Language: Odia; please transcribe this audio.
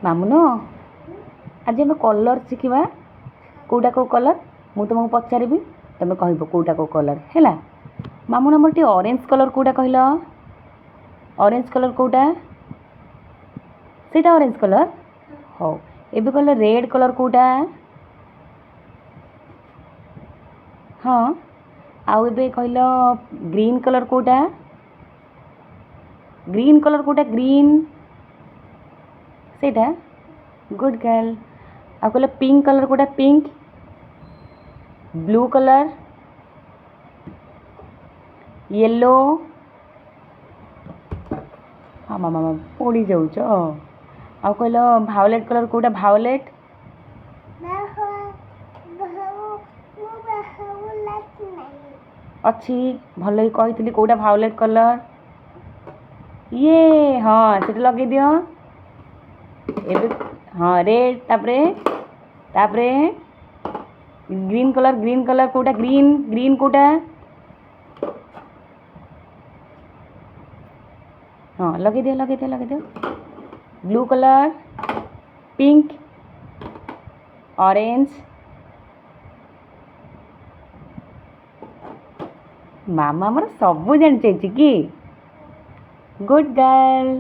ମାମୁନ ଆଜି ଆମେ କଲର୍ ଶିଖିବା। କେଉଁଟା କେଉଁ କଲର୍ ମୁଁ ତୁମକୁ ପଚାରିବି, ତୁମେ କହିବ କେଉଁଟା କେଉଁ କଲର୍ ହେଲା। ମାମୁନ ଆମର ଟିକେ ଅରେଞ୍ଜ କଲର୍ କେଉଁଟା କହିଲ? ଅରେଞ୍ଜ କଲର୍ କେଉଁଟା? ସେଇଟା ଅରେଞ୍ଜ କଲର୍। ହଉ, ଏବେ କହିଲ ରେଡ୍ କଲର୍ କେଉଁଟା? ହଁ, ଆଉ ଏବେ କହିଲ ଗ୍ରୀନ୍ କଲର୍ କେଉଁଟା? ଗ୍ରୀନ୍ କଲର୍ କେଉଁଟା? ଗ୍ରୀନ୍ ସେଇଟା। Good girl. ଆଉ କହିଲ ପିଙ୍କ୍ କଲର୍ କେଉଁଟା? ପିଙ୍କ୍। Blue colour, yellow. ହଁ ମାମା ପୋଡ଼ି ଯାଉଛ। ଆଉ କହିଲ ଭାଓଲେଟ୍ କଲର୍ କେଉଁଟା? ଭାଓଲେଟ୍। ଅଛି, ଭଲ କି କହିଥିଲି କେଉଁଟା ଭାଓଲେଟ୍ କଲର୍। ଇଏ ହଁ, ସେଟା ଲଗେଇ ଦିଅ। ଏବେ ହଁ ରେଡ୍, ତାପରେ ତାପରେ ଗ୍ରୀନ୍ କଲର୍। ଗ୍ରୀନ୍ କଲର୍ କେଉଁଟା? ଗ୍ରୀନ୍। ଗ୍ରୀନ୍ କେଉଁଟା? ହଁ ଲଗେଇ ଦିଅ, ଲଗେଇ ଦିଅ, ଲଗେଇ ଦିଅ। Blue colour, pink, orange. ମାମା ଆମର ସବୁ ଜାଣିଛି କି? Good girl.